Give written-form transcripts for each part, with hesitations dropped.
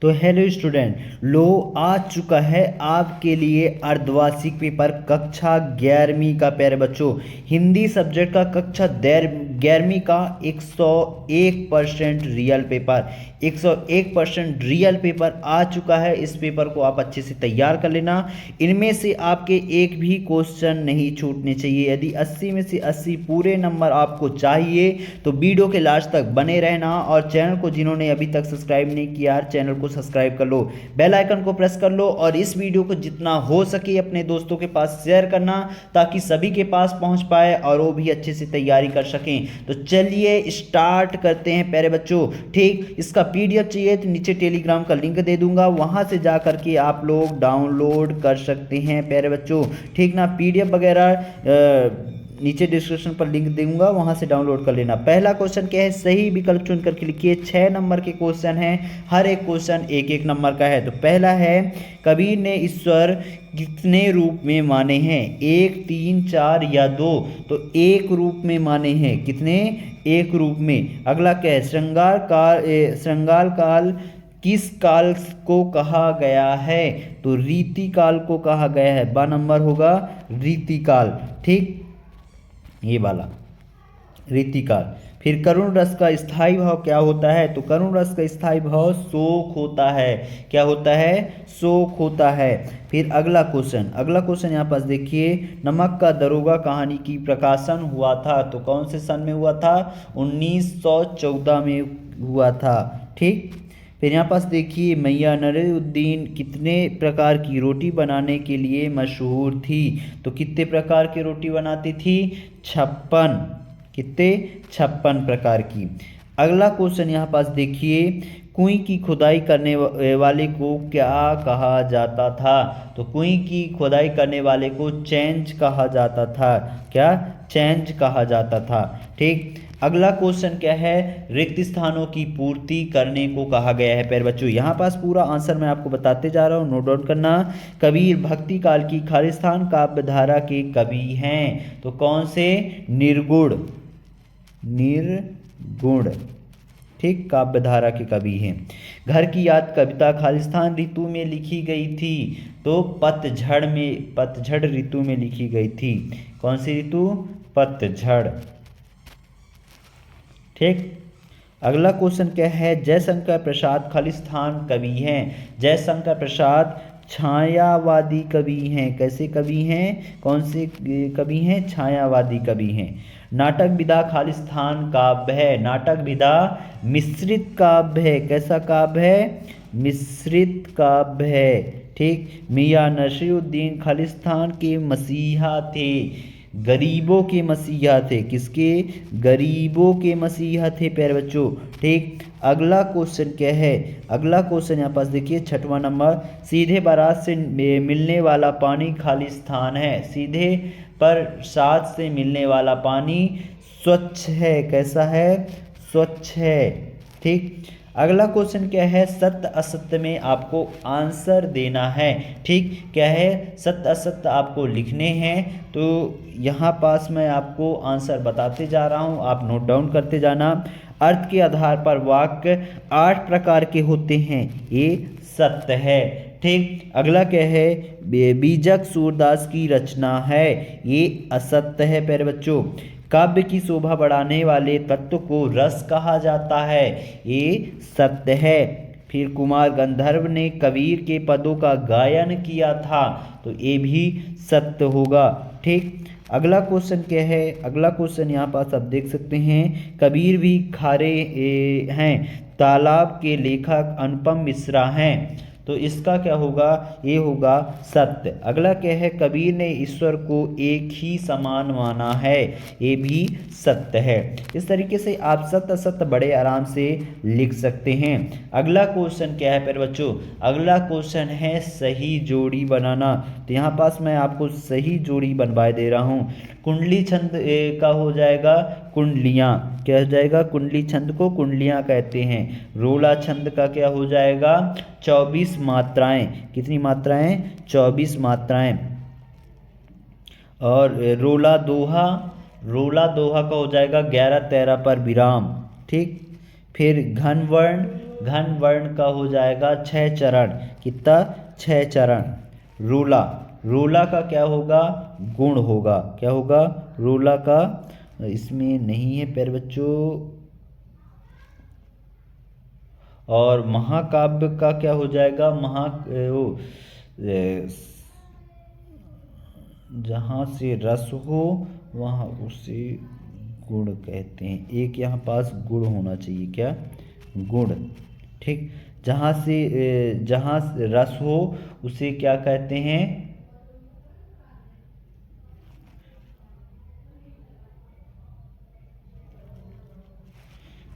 तो hello student, लो आ चुका है आपके लिए अर्धवार्षिक पेपर कक्षा 11वीं का। प्यारे बच्चों, हिंदी सब्जेक्ट का कक्षा 11वीं का 101% रियल पेपर, 101% रियल पेपर आ चुका है। इस पेपर को आप अच्छे से तैयार कर लेना। इनमें से आपके एक भी क्वेश्चन नहीं छूटने चाहिए। यदि 80 में से 80 पूरे नंबर आपको चाहिए तो वीडियो के लास्ट तक बने रहना। और चैनल को जिन्होंने अभी तक सब्सक्राइब नहीं किया, चैनल को सब्सक्राइब कर लो, बेल आइकन को प्रेस कर लो और इस वीडियो को जितना हो सके अपने दोस्तों के पास शेयर करना ताकि सभी के पास पहुंच पाए और वो भी अच्छे से तैयारी कर सकें। तो चलिए स्टार्ट करते हैं प्यारे बच्चों। ठीक, इसका पीडीएफ चाहिए तो नीचे टेलीग्राम का लिंक दे दूंगा, वहां से जा करके आप लोग डाउनलोड कर सकते हैं प्यारे बच्चों। ठीक ना, पीडीएफ वगैरह नीचे डिस्क्रिप्शन पर लिंक दूंगा, वहां से डाउनलोड कर लेना। पहला क्वेश्चन क्या है, सही विकल्प चुन करके लिखिए। 6 नंबर के क्वेश्चन हैं, हर एक क्वेश्चन एक एक नंबर का है। तो पहला है, कबीर ने ईश्वर कितने रूप में माने हैं? 1, 3, 4 या 2? तो एक रूप में माने हैं। कितने? एक रूप में। अगला क्या है, श्रृंगार काल किस काल को कहा गया है? तो रीति काल को कहा गया है। बा नंबर होगा रीति काल। ठीक, ये वाला रीतिकाल। फिर करुण रस का स्थायी भाव क्या होता है? तो करुण रस का स्थायी भाव शोक होता है। क्या होता है? शोक होता है। फिर अगला क्वेश्चन यहाँ पास देखिए, नमक का दरोगा कहानी की प्रकाशन हुआ था तो कौन से सन में हुआ था? 1914 में हुआ था। ठीक, फिर यहाँ पास देखिए, मैया नसीरुद्दीन कितने प्रकार की रोटी बनाने के लिए मशहूर थी? तो कितने प्रकार की रोटी बनाती थी? 56। कितने? 56 प्रकार की। अगला क्वेश्चन यहाँ पास देखिए, कुएं की खुदाई करने वाले को क्या कहा जाता था? तो कुएं की खुदाई करने वाले को चेंज कहा जाता था। क्या? चेंज कहा जाता था। ठीक, अगला क्वेश्चन क्या है, रिक्त स्थानों की पूर्ति करने को कहा गया है। प्यारे बच्चों, यहाँ पास पूरा आंसर मैं आपको बताते जा रहा हूँ, नोट डाउन करना। कबीर भक्ति काल की खालिस्तान काव्य धारा के कवि हैं तो कौन से? निर्गुण। ठीक, काव्य धारा के कवि हैं। घर की याद कविता खालिस्तान ऋतु में लिखी गई थी तो पतझड़ ऋतु में लिखी गई थी। कौन सी ऋतु? पतझड़। ठीक, अगला क्वेश्चन क्या है, जयशंकर प्रसाद खालिस्तान कवि हैं। जयशंकर प्रसाद छायावादी कवि हैं। कैसे कवि हैं? कौन से कवि हैं? छायावादी कवि हैं। नाटक विधा खालिस्तान काव्य है। नाटक विधा मिश्रित काव्य है। कैसा काव्य है? मिश्रित काव्य है। ठीक, मियां नसीरुद्दीन खालिस्तान के मसीहा थे, गरीबों के मसीहा थे। किसके? गरीबों के मसीहा थे प्यारे बच्चों। ठीक, अगला क्वेश्चन क्या है? अगला क्वेश्चन यहाँ पास देखिए, 6वां नंबर, सीधे बारात से मिलने वाला पानी खालिस्तान है। सीधे प्रसाद से मिलने वाला पानी स्वच्छ है। कैसा है? स्वच्छ है। ठीक, अगला क्वेश्चन क्या है, सत्य असत्य में आपको आंसर देना है। ठीक, क्या है? सत्य असत्य आपको लिखने हैं। तो यहाँ पास मैं आपको आंसर बताते जा रहा हूँ, आप नोट डाउन करते जाना। अर्थ के आधार पर वाक्य 8 प्रकार के होते हैं, ये सत्य है। ठीक, अगला क्या है, बीजक सूरदास की रचना है, ये असत्य है प्यारे बच्चों। काव्य की शोभा बढ़ाने वाले तत्व को रस कहा जाता है, ये सत्य है। फिर कुमार गंधर्व ने कबीर के पदों का गायन किया था तो ये भी सत्य होगा। ठीक, अगला क्वेश्चन क्या है? अगला क्वेश्चन यहाँ पास आप देख सकते हैं, कबीर भी खारे हैं। तालाब के लेखक अनुपम मिश्रा हैं तो इसका क्या होगा? ये होगा सत्य। अगला क्या है, कबीर ने ईश्वर को एक ही समान माना है, ये भी सत्य है। इस तरीके से आप सत्य असत्य बड़े आराम से लिख सकते हैं। अगला क्वेश्चन क्या है प्यारे बच्चों? अगला क्वेश्चन है सही जोड़ी बनाना। तो यहाँ पास मैं आपको सही जोड़ी बनवाए दे रहा हूँ। कुंडली छंद का हो जाएगा कुंडलियाँ। क्या हो जाएगा? कुंडली छंद को कुंडलियाँ कहते हैं। रोला छंद का क्या हो जाएगा? 24 मात्राएं। कितनी मात्राएं? 24 मात्राएं। और रोला दोहा का हो जाएगा 11-13 पर विराम। ठीक, फिर घन वर्ण घन वर्ण का हो जाएगा 6 चरण। कितना? 6 चरण। रूला, रूला का क्या होगा? गुण होगा। क्या होगा? रूला का, इसमें नहीं है प्यारे बच्चों। और महाकाव्य का क्या हो जाएगा? वो जहाँ से रस हो वहाँ उसे गुण कहते हैं। एक यहाँ पास गुण होना चाहिए। क्या? गुण। ठीक। जहाँ से रस हो उसे क्या कहते हैं?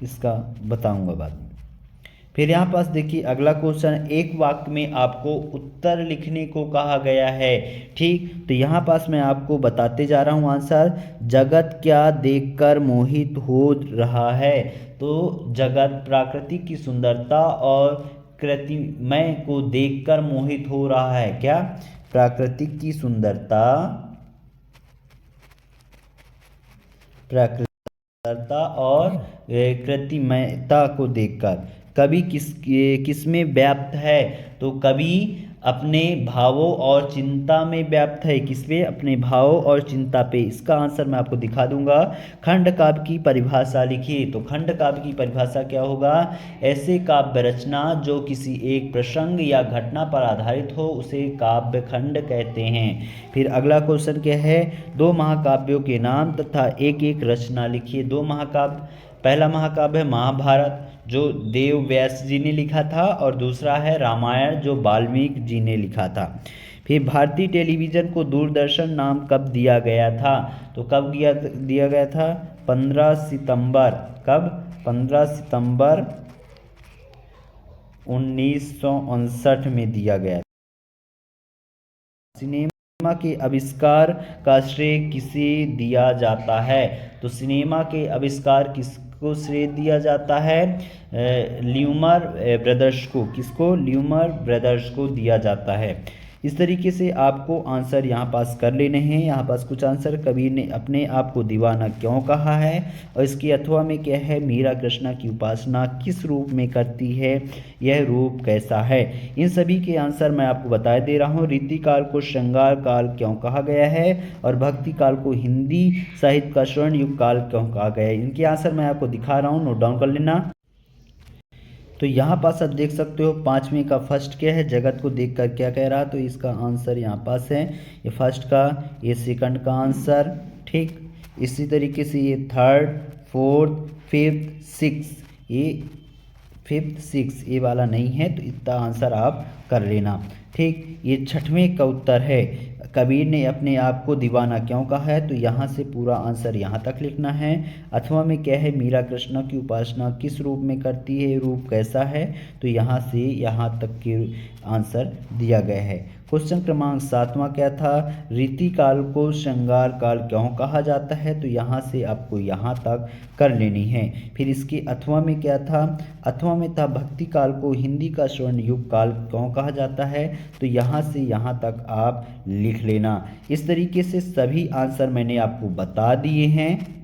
इसका बताऊंगा बाद में। फिर यहाँ पास देखिए अगला क्वेश्चन, एक वाक्य में आपको उत्तर लिखने को कहा गया है। ठीक, तो यहाँ पास मैं आपको बताते जा रहा हूँ आंसर। जगत क्या देखकर मोहित हो रहा है? तो जगत प्रकृति की सुंदरता और कृतिमय को देखकर मोहित हो रहा है। क्या? प्राकृतिक की सुंदरता, और कृत्रिमता को देखकर। कवि किसमें व्याप्त है? तो कवि अपने भावों और चिंता में व्याप्त है। किसमें? अपने भावों और चिंता पे। इसका आंसर मैं आपको दिखा दूंगा। खंड काव्य की परिभाषा लिखिए। तो खंड काव्य की परिभाषा क्या होगा? ऐसे काव्य रचना जो किसी एक प्रसंग या घटना पर आधारित हो उसे काव्य खंड कहते हैं। फिर अगला क्वेश्चन क्या है? दो महाकाव्यों के नाम तथा एक एक रचना लिखिए। दो महाकाव्य, पहला महाकाव्य है महाभारत जो देव व्यास जी ने लिखा था, और दूसरा है रामायण जो वाल्मीकि जी ने लिखा था। फिर भारतीय टेलीविज़न को दूरदर्शन नाम कब दिया गया था? तो कब दिया गया था? 15 सितंबर। कब? 15 सितंबर 1959 में दिया गया। सिनेमा के आविष्कार का श्रेय किसे दिया जाता है? तो सिनेमा के आविष्कार किसको श्रेय दिया जाता है? ल्यूमर ब्रदर्स को। किसको? ल्यूमर ब्रदर्स को दिया जाता है। इस तरीके से आपको आंसर यहाँ पास कर लेने हैं। यहाँ पास कुछ आंसर, कबीर ने अपने आप को दीवाना क्यों कहा है, और इसके अथवा में क्या है? मीरा कृष्णा की उपासना किस रूप में करती है, यह रूप कैसा है। इन सभी के आंसर मैं आपको बता दे रहा हूँ। रीति काल को श्रृंगार काल क्यों कहा गया है, और भक्ति काल को हिंदी साहित्य का स्वर्ण युग काल क्यों कहा गया है। इनके आंसर मैं आपको दिखा रहा हूँ, नोट डाउन कर लेना। तो यहाँ पास आप देख सकते हो 5वें का फर्स्ट क्या है? जगत को देखकर क्या कह रहा? तो इसका आंसर यहाँ पास है ये फर्स्ट का, ये सेकंड का आंसर। ठीक, इसी तरीके से ये थर्ड, फोर्थ, फिफ्थ, सिक्स, ये फिफ्थ, सिक्स ये वाला नहीं है, तो इतना आंसर आप कर लेना। ठीक, ये 6वें का उत्तर है। कबीर ने अपने आप को दीवाना क्यों कहा है? तो यहाँ से पूरा आंसर यहाँ तक लिखना है। अथवा में क्या है? मीरा कृष्णा की उपासना किस रूप में करती है, रूप कैसा है, तो यहाँ से यहाँ तक के आंसर दिया गया है। क्वेश्चन क्रमांक 7वां क्या था? रीति काल को श्रृंगार काल क्यों कहा जाता है? तो यहाँ से आपको यहाँ तक कर लेनी है। फिर इसके अथवा में क्या था? अथवा में था भक्ति काल को हिंदी का स्वर्ण युग काल क्यों कहा जाता है? तो यहाँ से यहाँ तक आप लिख लेना। इस तरीके से सभी आंसर मैंने आपको बता दिए हैं,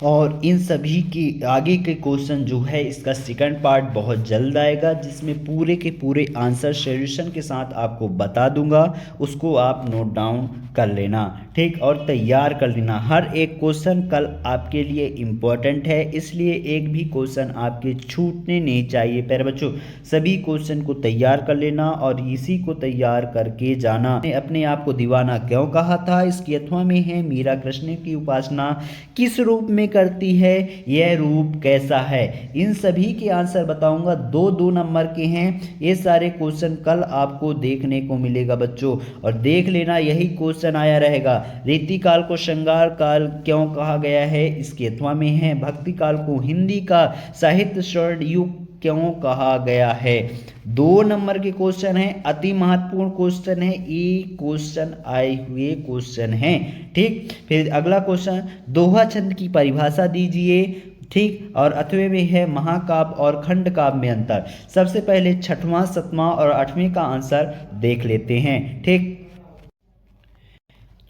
और इन सभी के आगे के क्वेश्चन जो है इसका सेकंड पार्ट बहुत जल्द आएगा, जिसमें पूरे के पूरे आंसर सॉल्यूशन के साथ आपको बता दूंगा। उसको आप नोट डाउन कर लेना। ठीक, और तैयार कर लेना। हर एक क्वेश्चन कल आपके लिए इम्पोर्टेंट है, इसलिए एक भी क्वेश्चन आपके छूटने नहीं चाहिए। प्यारे बच्चों, सभी क्वेश्चन को तैयार कर लेना और इसी को तैयार करके जाना। अपने आप को दीवाना क्यों कहा था? इसकी अथवा में है मीरा कृष्ण की उपासना किस रूप में करती है, यह रूप कैसा है। इन सभी के आंसर बताऊंगा। 2-2 नंबर के हैं। ये सारे क्वेश्चन कल आपको देखने को मिलेगा बच्चों, और देख लेना यही क्वेश्चन आया रहेगा। रीति काल को श्रृंगार काल क्यों कहा गया है? इसके अथवा में है भक्ति काल को हिंदी का साहित्य स्वर्ण युग क्यों कहा गया है। 2 नंबर के क्वेश्चन है, अति महत्वपूर्ण क्वेश्चन है, ये क्वेश्चन आए हुए क्वेश्चन है। ठीक, फिर अगला क्वेश्चन, दोहा छंद की परिभाषा दीजिए। ठीक, और अथवे में है महाकाव्य और खंड काव्य में अंतर। सबसे पहले 6वां, 7वां और 8वें का आंसर देख लेते हैं। ठीक,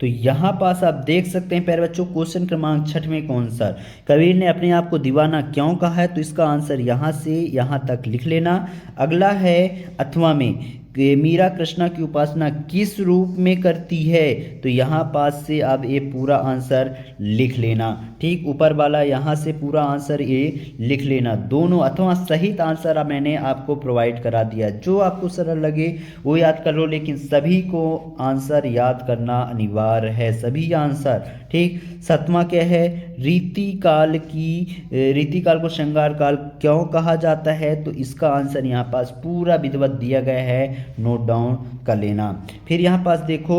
तो यहाँ पास आप देख सकते हैं प्यारे बच्चों क्वेश्चन क्रमांक 6वें का आंसर, कबीर ने अपने आप को दीवाना क्यों कहा है, तो इसका आंसर यहाँ से यहाँ तक लिख लेना। अगला है अथवा में कि मीरा कृष्णा की उपासना किस रूप में करती है, तो यहाँ पास से आप ये पूरा आंसर लिख लेना। ठीक, ऊपर वाला यहाँ से पूरा आंसर ये लिख लेना। दोनों अथवा सहित आंसर मैंने आपको प्रोवाइड करा दिया, जो आपको सरल लगे वो याद कर लो, लेकिन सभी को आंसर याद करना अनिवार्य है, सभी आंसर। ठीक, 7वां क्या है, रीति काल को श्रृंगार काल क्यों कहा जाता है, तो इसका आंसर यहाँ पास पूरा विधिवत दिया गया है, नोट डाउन कर लेना। फिर यहाँ पास देखो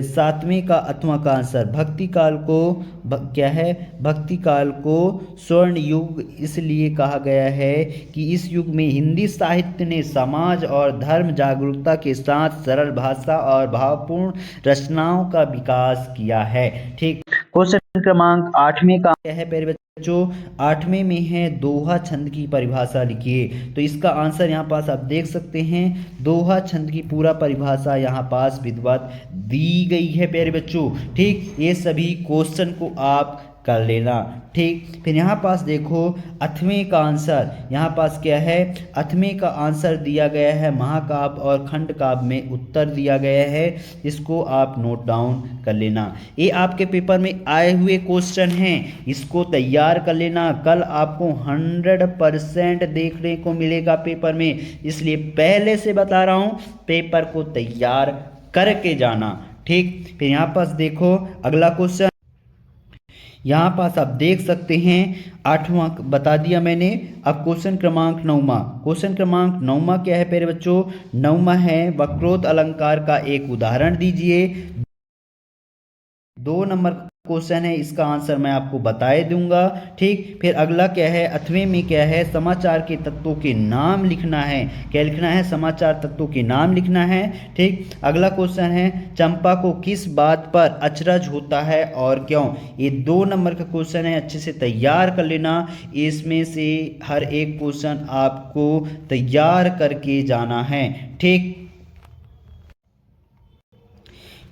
7वें का अथवा का आंसर, भक्ति काल को क्या है, भक्ति काल को स्वर्ण युग इसलिए कहा गया है कि इस युग में हिंदी साहित्य ने समाज और धर्म जागरूकता के साथ सरल भाषा और भावपूर्ण रचनाओं का विकास किया है। ठीक, क्वेश्चन क्रमांक 8वें का क्या है प्यारे बच्चों, 8वें में है दोहा छंद की परिभाषा लिखिए, तो इसका आंसर यहाँ पास आप देख सकते हैं, दोहा छंद की पूरा परिभाषा यहाँ पास विधिवत दी गई है प्यारे बच्चों। ठीक, ये सभी क्वेश्चन को आप कर लेना। ठीक, फिर यहाँ पास देखो 8वें का आंसर, यहाँ पास क्या है, 8वें का आंसर दिया गया है महाकाव्य और खंड काव्य में उत्तर दिया गया है, इसको आप नोट डाउन कर लेना। ये आपके पेपर में आए हुए क्वेश्चन हैं, इसको तैयार कर लेना, कल आपको 100% देखने को मिलेगा पेपर में, इसलिए पहले से बता रहा हूँ पेपर को तैयार करके जाना। ठीक, फिर यहाँ पास देखो अगला क्वेश्चन, यहाँ पास आप देख सकते हैं 8वां बता दिया मैंने। अब क्वेश्चन क्रमांक 9वां, क्वेश्चन क्रमांक 9वां क्या है प्यारे बच्चों, 9वां है वक्रोक्त अलंकार का एक उदाहरण दीजिए। 2 नंबर क्वेश्चन है, इसका आंसर मैं आपको बताए दूंगा। ठीक, फिर अगला क्या है, 8वें में क्या है, समाचार के तत्वों के नाम लिखना है, क्या लिखना है, समाचार तत्वों के नाम लिखना है। ठीक, अगला क्वेश्चन है चंपा को किस बात पर अचरज होता है और क्यों, ये 2 नंबर का क्वेश्चन है, अच्छे से तैयार कर लेना, इसमें से हर एक क्वेश्चन आपको तैयार करके जाना है। ठीक,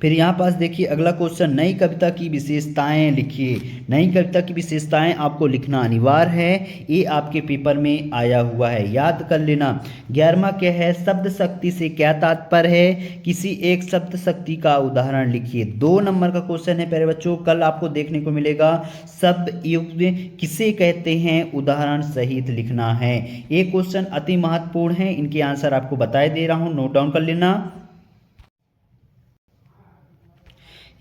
फिर यहाँ पास देखिए अगला क्वेश्चन, नई कविता की विशेषताएं लिखिए। नई कविता की विशेषताएं आपको लिखना अनिवार्य है, ये आपके पेपर में आया हुआ है, याद कर लेना। 11वां क्या है, शब्द शक्ति से क्या तात्पर्य है, किसी एक शब्द शक्ति का उदाहरण लिखिए। 2 नंबर का क्वेश्चन है प्यारे बच्चों, कल आपको देखने को मिलेगा, शब्द युग किसे कहते हैं, उदाहरण सहित लिखना है। ये क्वेश्चन अति महत्वपूर्ण है, इनके आंसर आपको बताए दे रहा हूँ, नोट डाउन कर लेना।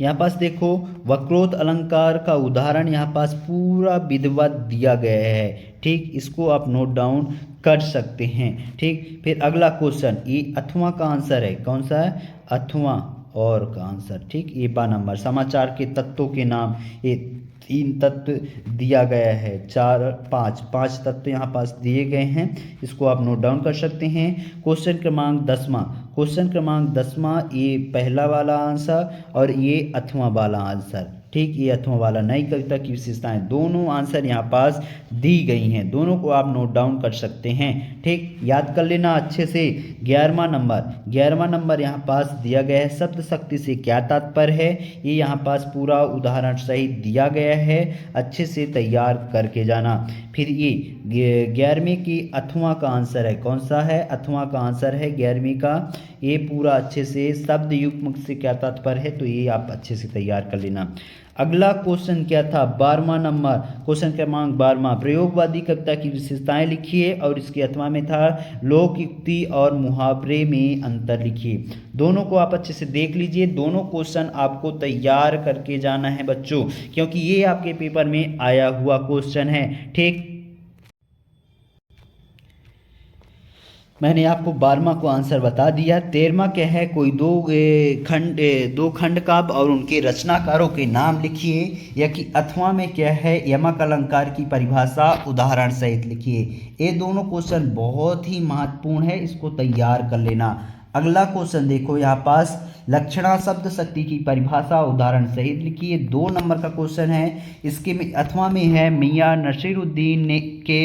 यहाँ पास देखो वक्रोक्त अलंकार का उदाहरण यहाँ पास पूरा विधिवत दिया गया है। ठीक, इसको आप नोट डाउन कर सकते हैं। ठीक, फिर अगला क्वेश्चन, ये अथवा का आंसर है, कौन सा है, अथवा और का आंसर। ठीक, ये 12 नंबर, समाचार के तत्वों के नाम, ये 3 तत्व दिया गया है, 4 5 तत्व यहाँ पास दिए गए हैं, इसको आप नोट डाउन कर सकते हैं। क्वेश्चन क्रमांक 10वां, क्वेश्चन क्रमांक 10वां, ये पहला वाला आंसर और ये 8वां वाला आंसर। ठीक, ये 8वां वाला, नई कविता की विशेषताएं, दोनों आंसर यहाँ पास दी गई हैं, दोनों को आप नोट डाउन कर सकते हैं। ठीक, याद कर लेना अच्छे से। 11वां नंबर यहाँ पास दिया गया है, शब्द शक्ति से क्या तात्पर्य है, ये यहाँ पास पूरा उदाहरण सहित दिया गया है, अच्छे से तैयार करके जाना। फिर ये 11वीं की 8वां का आंसर है, कौन सा है, 8वां का आंसर है 11वीं का, ये पूरा अच्छे से शब्द युग्म से क्या तात्पर्य है, तो ये आप अच्छे से तैयार कर लेना। अगला क्वेश्चन क्या था, 12वां नंबर, क्वेश्चन क्रमांक 12वां, प्रयोगवादी कविता की विशेषताएं लिखिए और इसके 8वां में था लोकयुक्ति और मुहावरे में अंतर लिखिए। दोनों को आप अच्छे से देख लीजिए, दोनों क्वेश्चन आपको तैयार करके जाना है बच्चों, क्योंकि ये आपके पेपर में आया हुआ क्वेश्चन है। ठीक, मैंने आपको 12वां को आंसर बता दिया। 13वां क्या है, कोई दो खंड काव्य और उनके रचनाकारों के नाम लिखिए, या कि 8वां में क्या है, यमक अलंकार की परिभाषा उदाहरण सहित लिखिए। ये दोनों क्वेश्चन बहुत ही महत्वपूर्ण है, इसको तैयार कर लेना। अगला क्वेश्चन देखो यहाँ पास, लक्षणा शब्द शक्ति की परिभाषा उदाहरण सहित लिखिए। 2 नंबर का क्वेश्चन है, इसके में 8वां में है मियां नसीरुद्दीन ने के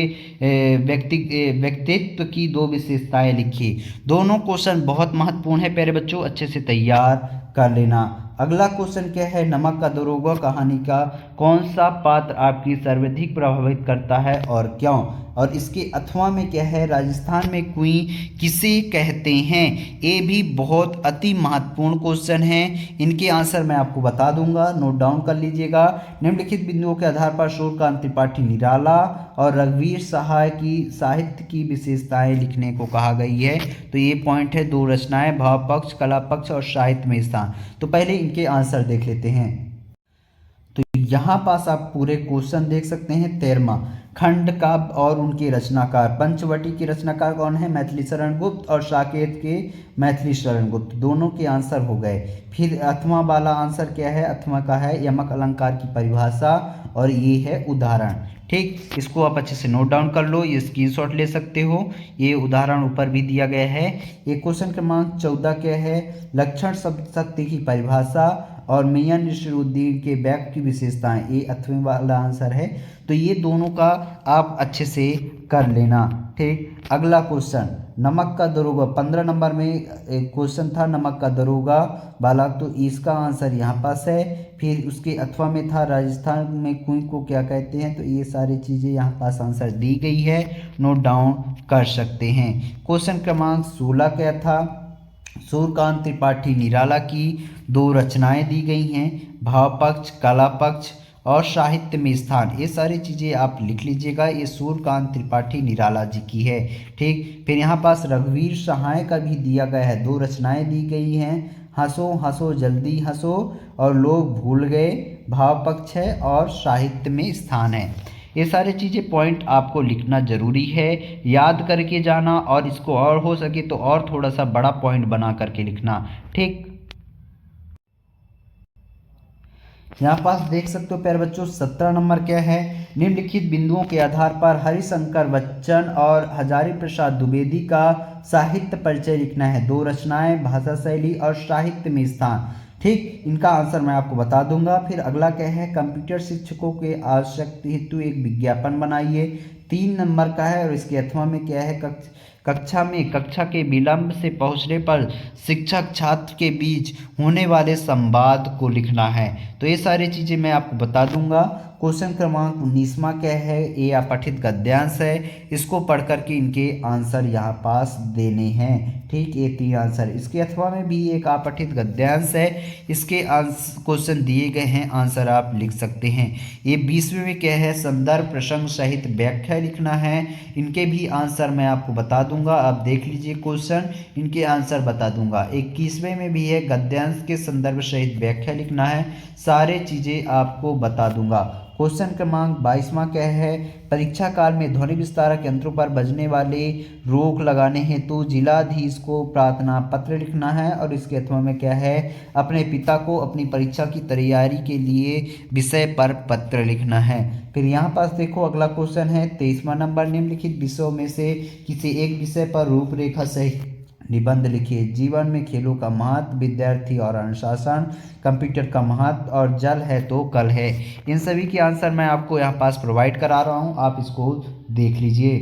व्यक्तित्व की 2 विशेषताएं लिखिए। दोनों क्वेश्चन बहुत महत्वपूर्ण है प्यारे बच्चों, अच्छे से तैयार कर लेना। अगला क्वेश्चन क्या है, नमक का दरोगा कहानी का कौन सा पात्र आपकी सर्वाधिक प्रभावित करता है और क्यों। और इसके अथवा में क्या है, राजस्थान में कुएं किसे कहते हैं। ये भी बहुत अति महत्वपूर्ण क्वेश्चन है, इनके आंसर मैं आपको बता दूंगा, नोट डाउन कर लीजिएगा। निम्नलिखित बिंदुओं के आधार पर सूर्यकांत त्रिपाठी निराला और रघुवीर सहाय की साहित्य की विशेषताएं लिखने को कहा गई है। तो ये पॉइंट है, दो रचनाएं, भाव पक्ष, कला पक्ष और साहित्य में स्थान। तो पहले इनके आंसर देख लेते हैं। तो यहाँ पास आप पूरे क्वेश्चन देख सकते हैं। 13वां खंड काव्य और उनके रचनाकार, पंचवटी के रचनाकार कौन है, मैथिली शरण गुप्त, और साकेत के मैथिली शरण गुप्त, दोनों के आंसर हो गए। फिर अथवा वाला आंसर क्या है, अथवा का है यमक अलंकार की परिभाषा, और ये है उदाहरण। ठीक, इसको आप अच्छे से नोट डाउन कर लो, ये स्क्रीनशॉट ले सकते हो, ये उदाहरण ऊपर भी दिया गया है। ये क्वेश्चन क्रमांक 14 क्या है, लक्षण शब्द सत्य की परिभाषा और मियां नसीरुद्दीन के बैग की विशेषताएं, ये अथवे वाला आंसर है। तो ये दोनों का आप अच्छे से कर लेना। ठीक, अगला क्वेश्चन, नमक का दरोगा, 15 नंबर में एक क्वेश्चन था नमक का दरोगा वाला, तो इसका आंसर यहाँ पास है। फिर उसके अथवा में था राजस्थान में कुएं को क्या कहते हैं, तो ये सारी चीज़ें यहाँ पास आंसर दी गई है, नोट डाउन कर सकते हैं। क्वेश्चन क्रमांक 16 क्या था, सूर्यकांत त्रिपाठी निराला की दो रचनाएं दी गई हैं, भाव पक्ष, कला पक्ष और साहित्य में स्थान, ये सारी चीज़ें आप लिख लीजिएगा। ये सूर्यकांत त्रिपाठी निराला जी की है। ठीक, फिर यहाँ पास रघुवीर सहाय का भी दिया गया है, दो रचनाएं दी गई हैं, हंसो हंसो जल्दी हंसो और लोग भूल गए, भाव पक्ष है और साहित्य में स्थान है। ये सारी चीज़ें पॉइंट आपको लिखना ज़रूरी है, याद करके जाना, और इसको और हो सके तो और थोड़ा सा बड़ा पॉइंट बना करके लिखना। ठीक, यहाँ पास देख सकते हो प्यारे बच्चों, 17 नंबर क्या है, निम्नलिखित बिंदुओं के आधार पर हरिशंकर बच्चन और हजारी प्रसाद द्विवेदी का साहित्य परिचय लिखना है, दो रचनाएं, भाषा शैली और साहित्य में स्थान। ठीक, इनका आंसर मैं आपको बता दूंगा। फिर अगला क्या है, कंप्यूटर शिक्षकों के आवश्यकता हेतु एक विज्ञापन बनाइए, 3 नंबर का है। और इसके अथवा में क्या है, कक्षा के विलंब से पहुंचने पर शिक्षक छात्र के बीच होने वाले संवाद को लिखना है। तो ये सारी चीज़ें मैं आपको बता दूंगा। क्वेश्चन क्रमांक 19वां क्या है, ये अपठित गद्यांश है, इसको पढ़ करके इनके आंसर यहाँ पास देने हैं। ठीक, ये 3 आंसर। इसके अथवा में भी एक अपठित गद्यांश है, इसके क्वेश्चन दिए गए हैं, आंसर आप लिख सकते हैं। ये 20वें में क्या है, संदर्भ प्रसंग सहित व्याख्या लिखना है, इनके भी आंसर मैं आपको बता दूंगा, आप देख लीजिए क्वेश्चन, इनके आंसर बता दूंगा। 21वें में भी है, गद्यांश के संदर्भ सहित व्याख्या लिखना है, सारे चीज़ें आपको बता दूंगा। क्वेश्चन क्रमांक 22वां क्या है, परीक्षा काल में ध्वनि विस्तारक यंत्रों पर बजने वाले रोक लगाने हेतु जिलाधीश को प्रार्थना पत्र लिखना है। और इसके अथवा में क्या है, अपने पिता को अपनी परीक्षा की तैयारी के लिए विषय पर पत्र लिखना है। फिर यहाँ पास देखो अगला क्वेश्चन है 23वां नंबर, निम्नलिखित विषयों में से किसी एक विषय पर रूपरेखा सहित निबंध लिखिए, जीवन में खेलों का महत्व, विद्यार्थी और अनुशासन, कंप्यूटर का महत्व और जल है तो कल है। इन सभी के आंसर मैं आपको यहाँ पास प्रोवाइड करा रहा हूँ, आप इसको देख लीजिए।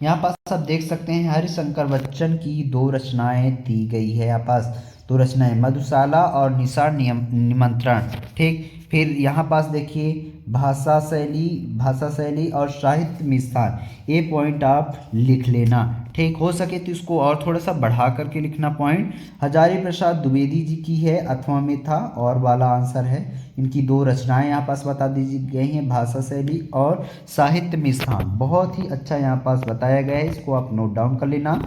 यहाँ पास आप देख सकते हैं हरिशंकर बच्चन की दो रचनाएं दी गई है, यहाँ पास दो रचनाएं, मधुशाला और निशान निमंत्रण। ठीक, फिर यहाँ पास देखिए भाषा शैली और साहित्य में स्थान, ये पॉइंट आप लिख लेना। ठीक, हो सके तो इसको और थोड़ा सा बढ़ा करके लिखना पॉइंट। हजारी प्रसाद द्विवेदी जी की है, अथवा में था और वाला आंसर है। इनकी दो रचनाएं यहाँ पास बता दी गई हैं, भाषा शैली और साहित्य में स्थान, बहुत ही अच्छा यहाँ पास बताया गया है, इसको आप नोट डाउन कर लेना।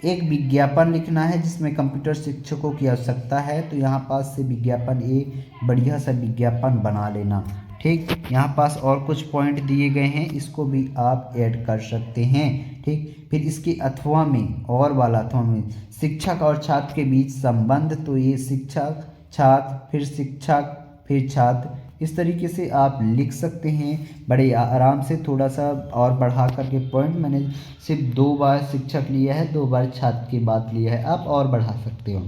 एक विज्ञापन लिखना है जिसमें कंप्यूटर शिक्षकों की आवश्यकता है, तो यहाँ पास से विज्ञापन एक बढ़िया सा विज्ञापन बना लेना। ठीक, यहाँ पास और कुछ पॉइंट दिए गए हैं, इसको भी आप ऐड कर सकते हैं। ठीक, फिर इसके अथवा में और वाला अथवा में शिक्षक और छात्र के बीच संबंध, तो ये शिक्षक छात्र फिर शिक्षक फिर छात्र, इस तरीके से आप लिख सकते हैं बड़े आराम से। थोड़ा सा और बढ़ा करके पॉइंट, मैंने सिर्फ 2 बार शिक्षक लिया है, 2 बार छात्र की बात लिया है, आप और बढ़ा सकते हो।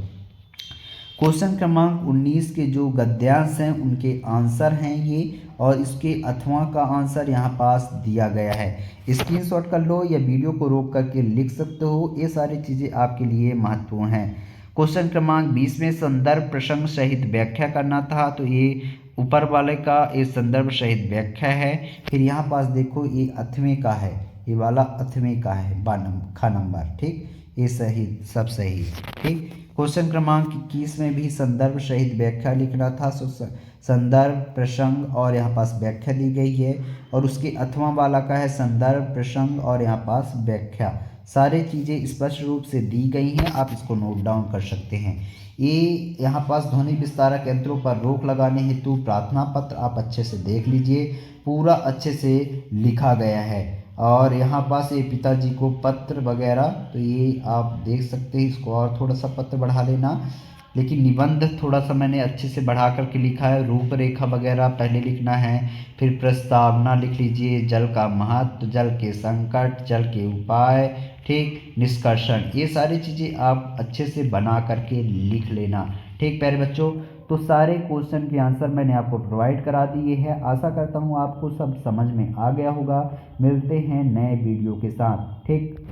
क्वेश्चन क्रमांक 19 के जो गद्यांश हैं उनके आंसर हैं ये, और इसके अथवा का आंसर यहाँ पास दिया गया है, स्क्रीनशॉट कर लो या वीडियो को रोक करके लिख सकते हो, ये सारी चीज़ें आपके लिए महत्वपूर्ण हैं। क्वेश्चन क्रमांक 20 में संदर्भ प्रसंग सहित व्याख्या करना था, तो ये ऊपर वाले का ये संदर्भ सहित व्याख्या है। फिर यहाँ पास देखो ये अथवे का है, ये वाला अथवे का है खा नंबर, ठीक, ये सही, सब सही, ठीक। क्वेश्चन क्रमांक 21 में भी संदर्भ सहित व्याख्या लिखना था, संदर्भ प्रसंग और यहाँ पास व्याख्या दी गई है। और उसके अथवा वाला का है संदर्भ प्रसंग और यहाँ पास व्याख्या, सारी चीज़ें स्पष्ट रूप से दी गई हैं, आप इसको नोट डाउन कर सकते हैं। ये यहाँ पास ध्वनि विस्तारक यंत्रों पर रोक लगाने हेतु प्रार्थना पत्र आप अच्छे से देख लीजिए, पूरा अच्छे से लिखा गया है। और यहाँ पास ये पिताजी को पत्र वगैरह, तो ये आप देख सकते हैं, इसको और थोड़ा सा पत्र बढ़ा लेना, लेकिन निबंध थोड़ा सा मैंने अच्छे से बढ़ा करके लिखा है। रूपरेखा वगैरह पहले लिखना है, फिर प्रस्तावना लिख लीजिए, जल का महत्व, जल के संकट, जल के उपाय, ठीक, निष्कर्षण, ये सारी चीज़ें आप अच्छे से बना करके लिख लेना, ठीक प्यारे बच्चों। तो सारे क्वेश्चन के आंसर मैंने आपको प्रोवाइड करा दिए हैं। आशा करता हूँ आपको सब समझ में आ गया होगा। मिलते हैं नए वीडियो के साथ, ठीक।